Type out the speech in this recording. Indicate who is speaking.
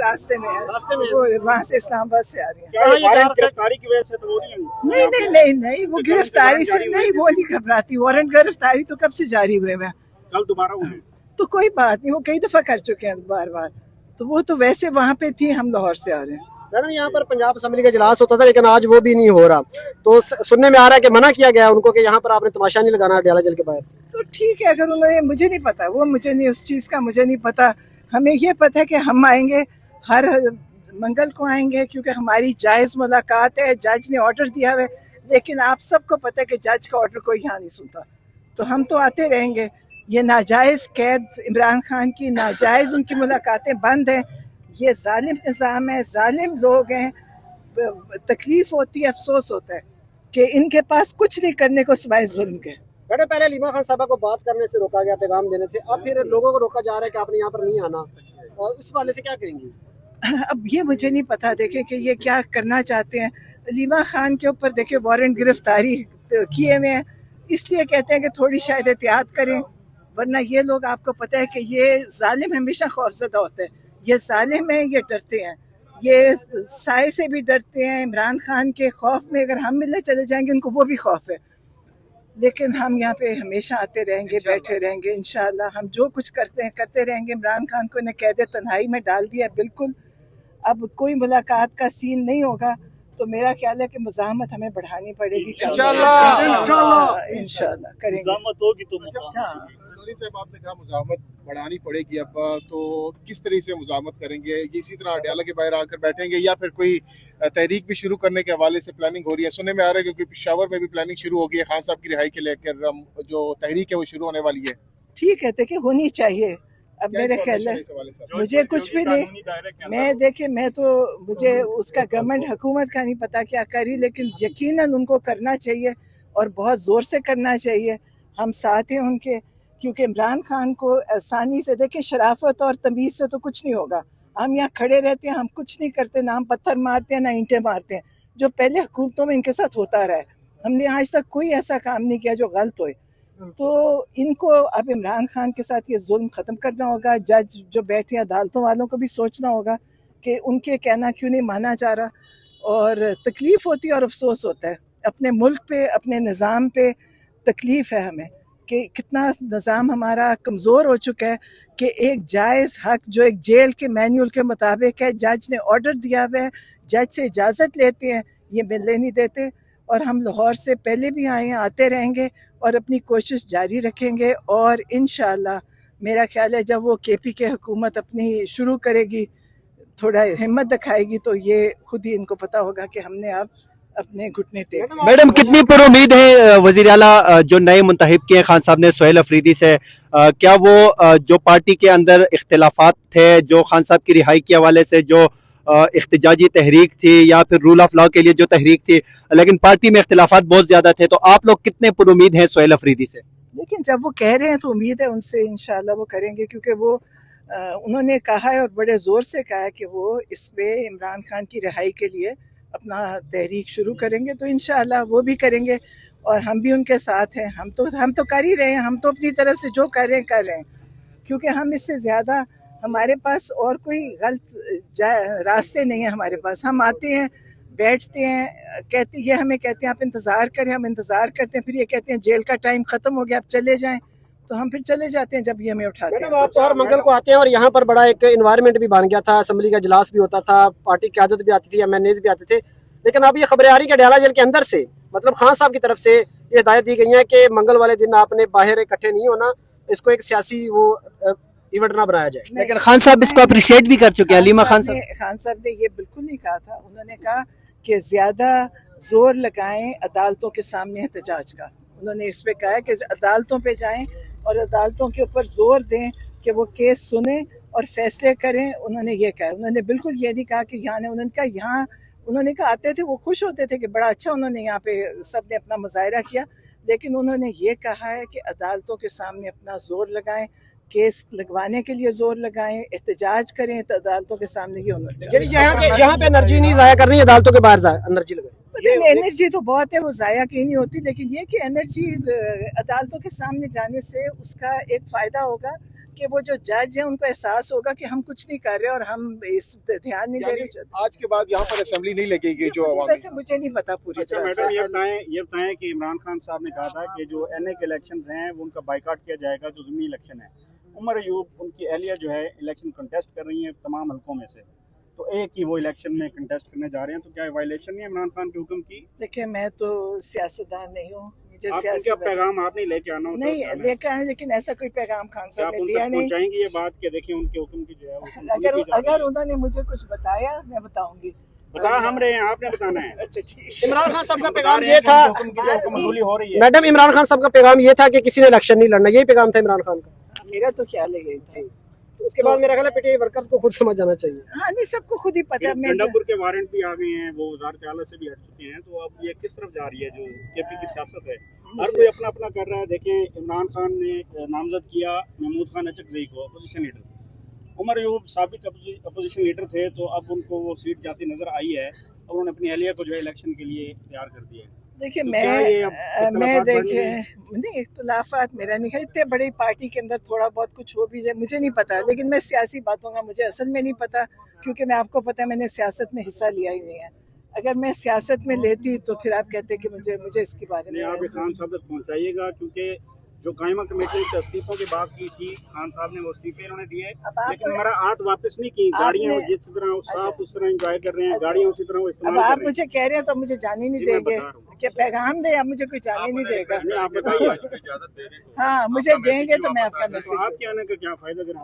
Speaker 1: रास्ते में है,
Speaker 2: रास्ते में
Speaker 1: वो वहाँ से इस्लामाबाद से आ रही है।
Speaker 2: गिरफ्तारी की वजह से तो वो
Speaker 1: नहीं नहीं नहीं नहीं, वो गिरफ्तारी से नहीं, वो नहीं घबराती। वारंट गिरफ्तारी तो कब से जारी हुए हैं,
Speaker 2: कल दोबारा हुए
Speaker 1: तो कोई बात नहीं, वो कई दफा कर चुके हैं बार बार, तो वो तो वैसे वहाँ पे थी, हम लाहौर से आ रहे हैं।
Speaker 2: मैडम यहाँ पर पंजाब असेंबली का इजलास होता था लेकिन आज वो भी नहीं हो रहा, तो सुनने में आ रहा है कि मना किया गया उनको कि यहाँ पर आपने तमाशा नहीं लगाना अडयाला जेल के बाहर।
Speaker 1: तो ठीक है, अगर उन्होंने, मुझे नहीं पता, वो मुझे नहीं, उस चीज़ का मुझे नहीं पता। हमें ये पता है कि हम आएंगे, हर मंगल को आएंगे, क्योंकि हमारी जायज़ मुलाकात है, जज ने ऑर्डर दिया हुआ है। लेकिन आप सबको पता है कि जज का ऑर्डर कोई यहाँ नहीं सुनता, तो हम तो आते रहेंगे। ये नाजायज़ कैद इमरान खान की, नाजायज़ उनकी मुलाकातें बंद हैं। ये जालिम निज़ाम है, जालिम लोग हैं। तकलीफ होती है, अफसोस होता है कि इनके पास कुछ नहीं करने को सिवाय जुल्म के।
Speaker 2: मैडम पहले लीमा खान साहबा को बात करने से रोका गया, पैगाम देने से, अब फिर लोगों को रोका जा रहा है कि आपने यहाँ पर नहीं आना, और उस वाले से क्या कहेंगी?
Speaker 1: अब ये मुझे नहीं पता, देखे कि ये क्या करना चाहते हैं। लीमा खान के ऊपर देखे वारंट गिरफ्तारी किए हुए हैं, इसलिए कहते हैं कि थोड़ी शायद एहतियात करें, वरना ये लोग, आपको पता है कि ये जालिम हमेशा खौफजदा होते हैं। ये जालिम है, ये डरते हैं, ये साए से भी डरते हैं। इमरान खान के खौफ में अगर हम मिलने चले जाएंगे, उनको वो भी खौफ है। लेकिन हम यहाँ पे हमेशा आते रहेंगे, बैठे रहेंगे, इंशाल्लाह हम जो कुछ करते हैं करते रहेंगे। इमरान खान को इन्हें कैद तन्हाई में डाल दिया बिल्कुल। अब कोई मुलाकात का सीन नहीं होगा, तो मेरा ख्याल है कि मुज़ाहमत हमें बढ़ानी पड़ेगी। इंशाल्लाह करेंगे।
Speaker 3: साहब आपने कहा मुज़ाहमत बढ़ानी पड़ेगी, अब तो किस तरह से मुज़ाहमत करेंगे? ये इसी तरह अडयाला के बाहर आकर बैठेंगे या फिर कोई तहरीक भी शुरू करने के हवाले से प्लानिंग हो रही है? सुनने में आ रहा है क्योंकि पेशावर में भी प्लानिंग शुरू हो गई है, खान साहब की रिहाई के लेकर जो तहरीक है वो शुरू होने वाली है।
Speaker 1: ठीक है, देखिए होनी चाहिए। अब मेरे ख्याल है मुझे कुछ भी नहीं, मैं देखे, मैं तो, मुझे उसका गवर्नमेंट हुकूमत का नहीं पता क्या करी, लेकिन यकीनन उनको करना चाहिए और बहुत ज़ोर से करना चाहिए। हम साथ हैं उनके, क्योंकि इमरान खान को आसानी से, देखिए शराफत और तमीज़ से तो कुछ नहीं होगा। हम यहाँ खड़े रहते हैं, हम कुछ नहीं करते, ना हम पत्थर मारते हैं ना ईंटें मारते हैं, जो पहले हुकूमतों में इनके साथ होता रहा है। हमने आज तक कोई ऐसा काम नहीं किया जो गलत हो। तो इनको अब इमरान खान के साथ ये जुल्म ख़त्म करना होगा। जज जो बैठे अदालतों वालों को भी सोचना होगा कि उनके कहना क्यों नहीं माना जा रहा, और तकलीफ़ होती है और अफसोस होता है। अपने मुल्क पे, अपने निज़ाम पे तकलीफ़ है हमें कि कितना निज़ाम हमारा कमज़ोर हो चुका है कि एक जायज़ हक जो एक जेल के मैन्यूल के मुताबिक है, जज ने ऑर्डर दिया हुआ है, जज से इजाज़त लेते हैं, ये मिलने नहीं देते। और हम लाहौर से पहले भी आए हैं, आते रहेंगे और अपनी कोशिश जारी रखेंगे। और इंशाअल्लाह मेरा ख्याल है जब वो केपी के हुकूमत अपनी शुरू करेगी, थोड़ा हिम्मत दिखाएगी, तो ये खुद ही इनको पता होगा कि हमने अब अपने घुटने टेक।
Speaker 4: मैडम कितनी पर उम्मीद है वजीर आला जो नए मुंतखब किए खान साहब ने सोहेल अफरीदी से, क्या वो जो पार्टी के अंदर इख्तिलाफात थे, जो खान साहब की रिहाई के हवाले से जो इख्तिजाजी तहरीक थी या फिर रूल ऑफ लॉ के लिए जो तहरीक थी, लेकिन पार्टी में इख्तिलाफात बहुत ज्यादा थे, तो आप लोग कितने पर उम्मीद हैं सोहेल अफरीदी से?
Speaker 1: लेकिन जब वो कह रहे हैं तो उम्मीद है उनसे, इंशाल्लाह वो करेंगे, क्योंकि वो उन्होंने कहा है और बड़े ज़ोर से कहा है कि वो इस पे इमरान खान की रिहाई के लिए अपना तहरीक शुरू करेंगे, तो इंशाल्लाह वो भी करेंगे और हम भी उनके साथ हैं। हम तो कर ही रहे हैं, हम तो अपनी तरफ से जो कर रहे हैं, क्योंकि हम इससे ज़्यादा, हमारे पास और कोई गलत रास्ते नहीं है हमारे पास। हम आते हैं, बैठते हैं, कहते, ये हमें कहते हैं आप इंतज़ार करें, हम इंतज़ार करते हैं, फिर ये कहते हैं जेल का टाइम ख़त्म हो गया, आप चले जाएं, तो हम फिर चले जाते हैं जब ये हमें उठाते हैं।
Speaker 2: आप तो हर मंगल को आते हैं और यहाँ पर बड़ा एक इन्वायरमेंट भी बन गया था, असेंबली का इजलास भी होता था, पार्टी की आदत भी आती थी, MNAs भी आते थे, लेकिन अब ये खबरें आ रही कि अडयाला जेल के अंदर से, मतलब खान साहब की तरफ से ये हिदायत दी गई है कि मंगल वाले दिन आपने बाहर इकट्ठे नहीं होना, इसको एक सियासी वो इवेंट ना बनाया जाए।
Speaker 4: लेकिन खान साहब इसको अप्रिशिएट भी कर चुके हैं। लीमा खान
Speaker 1: साहब ने ये बिल्कुल नहीं कहा था। उन्होंने कहा कि ज़्यादा जोर लगाएं अदालतों के सामने एहतजाज का। उन्होंने इस पे कहा है कि अदालतों पे जाएं और अदालतों के ऊपर जोर दें कि वो केस सुने और फैसले करें। उन्होंने ये कहा, उन्होंने बिल्कुल ये नहीं कहा कि उन्होंने कहा आते थे वो खुश होते थे कि बड़ा अच्छा उन्होंने यहाँ पे सब ने अपना मुजाहरा किया, लेकिन उन्होंने ये कहा है कि अदालतों के सामने अपना जोर लगाएं, केस लगवाने के लिए जोर लगाएं, एहतजाज करें, तो अदालतों के सामने ही उन्होंने
Speaker 2: यहाँ पे एनर्जी नहीं जाया करनी, अदालतों के बाहर एनर्जी लगाए।
Speaker 1: एनर्जी तो बहुत है, वो जाया कहीं नहीं होती, लेकिन ये कि एनर्जी अदालतों के सामने जाने से उसका एक फ़ायदा होगा कि वो जो जज है उनको एहसास होगा कि हम कुछ नहीं कर रहे और हम इस ध्यान नहीं दे रहे।
Speaker 3: आज के बाद यहाँ पर असेंबली नहीं लगेगी जो
Speaker 1: वैसे मुझे नहीं पता पूरी तरह से।
Speaker 5: मैडम ये बताएं कि इमरान खान साहब ने कहा था कि जो एनए के इलेक्शन हैं वो उनका बाइकाट किया जाएगा, जो ज़मीनी इलेक्शन है। उमर अयूब उनकी एहलिया जो है इलेक्शन कंटेस्ट कर रही है तमाम हल्कों में से, तो एक ही वो इलेक्शन में कंटेस्ट करने जा रहे हैं, तो क्या वायलेशन नहीं है इमरान खान के हुक्म की?
Speaker 1: देखिए मैं तो सियासतदान नहीं हूँ, मुझे
Speaker 5: क्या पैगाम आप नहीं लेके आना
Speaker 1: नहीं लेकर आए, लेकिन ऐसा कोई पैगाम खान साहब ने दिया नहीं।
Speaker 5: पहुंचाएंगे ये बात कि देखिए उनके हुक्म की जो है
Speaker 1: अगर उन्होंने मुझे कुछ बताया मैं बताऊंगी।
Speaker 5: बता हम रहे हैं, आपने बताना है।
Speaker 1: अच्छा ठीक।
Speaker 2: इमरान खान साहब का पैगाम ये था,
Speaker 5: हो रही है
Speaker 2: मैडम इमरान खान साहब का पैगाम ये था कि किसी ने इलेक्शन नहीं लड़ना, यही पैगाम था इमरान खान का।
Speaker 1: मेरा तो ख्याल है यही था।
Speaker 2: उसके बाद मेरा ख्याल है पीटीआई वर्कर्स को खुद समझ जाना चाहिए।
Speaker 1: हाँ नहीं, सबको खुद ही पता है।
Speaker 5: गंडापुर के वारंट भी आ गए हैं, वो वज़ारत आला से भी हट चुके हैं, तो अब ये किस तरफ जा रही है जो केपी की सियासत है? हर कोई अपना अपना कर रहा है। देखें इमरान खान ने नामजद किया महमूद खान अचकज़ई को अपोजिशन लीडर, उमर अयूब साबिक अपोजिशन लीडर थे, तो अब उनको वो सीट जाती नजर आई है और उन्होंने अपनी एहलिया को जो है इलेक्शन के लिए तैयार कर दिया है।
Speaker 1: देखिए
Speaker 5: तो
Speaker 1: मैं देखिए नहीं, इख्तलाफात मेरा नहीं है, इतने बड़ी पार्टी के अंदर थोड़ा बहुत कुछ हो भी जाए मुझे नहीं पता, लेकिन मैं सियासी बातों का मुझे असल में नहीं पता, क्योंकि मैं आपको पता है मैंने सियासत में हिस्सा लिया ही नहीं है। अगर मैं सियासत में लेती तो फिर आप कहते कि मुझे इसके बारे में
Speaker 5: आप खान साहब तक पहुँचाइएगा, क्योंकि जो कायमा कमेटी से इस्तीफों की बात की थी खान साहब ने वो इस्तीफे इन्होंने दिए, लेकिन हमारा हाथ वापस नहीं की। गाड़ियाँ जिस तरह साफ उस तरह एंजॉय कर रहे हैं, गाड़ियाँ उसी तरह वो इस्तेमाल कर रहे हैं।
Speaker 1: आप मुझे कह रहे हैं तो मुझे जाने नहीं देंगे क्या? पैगाम दे, आप मुझे कोई जाने नहीं देगा।
Speaker 5: आप बताइए।
Speaker 1: हाँ मुझे देंगे तो मैं आपका मैसेज।
Speaker 5: आपके आने का क्या फायदा अगर